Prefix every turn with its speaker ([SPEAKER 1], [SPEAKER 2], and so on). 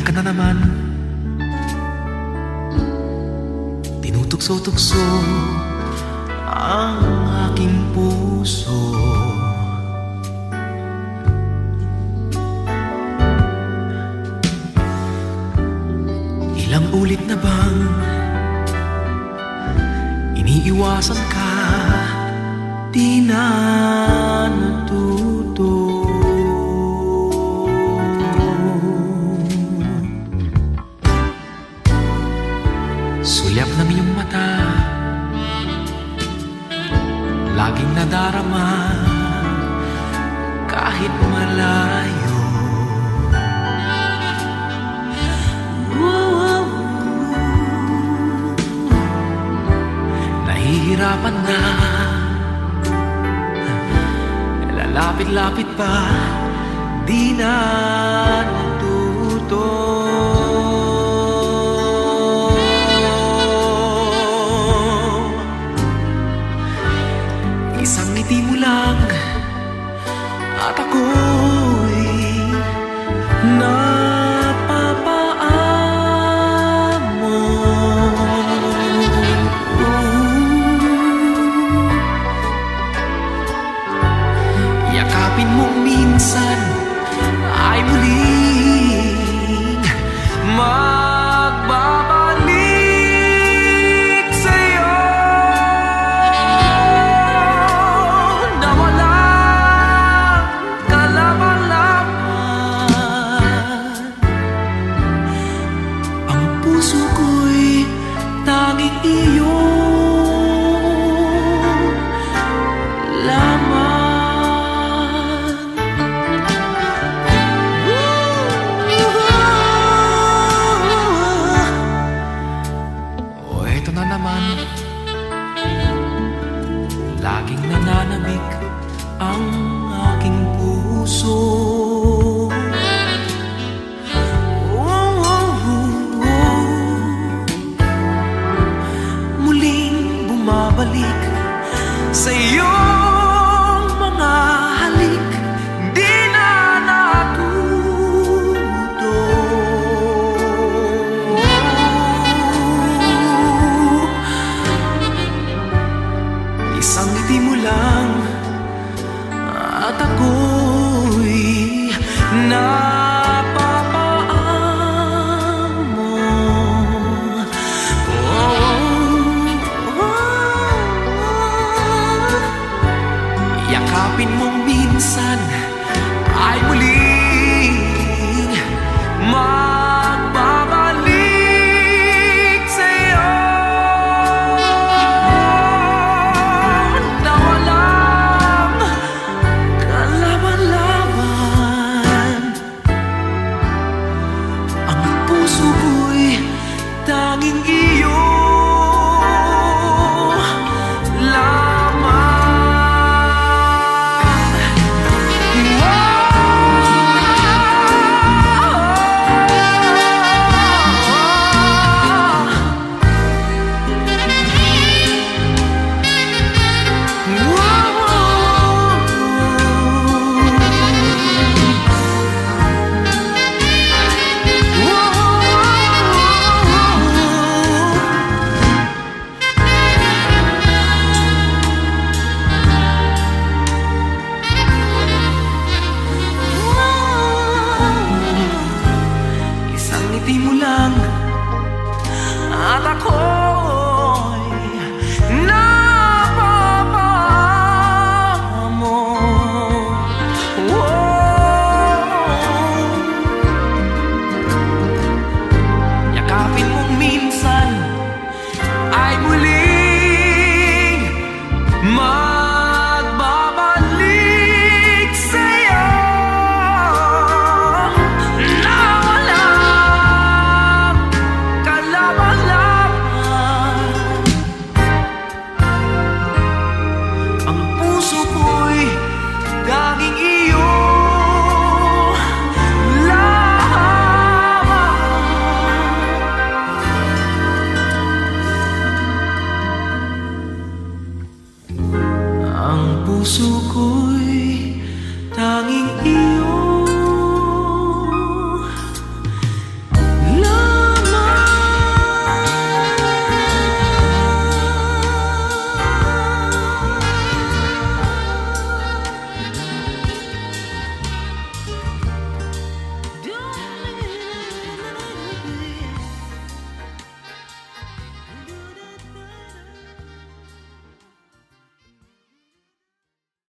[SPEAKER 1] Nandiyan ka na naman. Tinutukso-tukso ang aking puso. Ilang ulit na bang iniiwasan ka? Di na natuto. Sulyap ng iyong mata, laging nadarama kahit malayo. Nahihirapan na, lalapit-lapit pa, di na natuto. Isang ngiti mo lang at ako'y yakapin mong minsan ay muling magbabalik sa'yo na walang kalaman-laman. Ang puso ko'y tanging iyo lamang. Ito na naman, laging nananabik ang aking puso. Muling bumabalik sa iyong mga halik, di na natuto. Isang ngiti mo lang at ako'y napapaamo. Yakapin mong minsan ay muling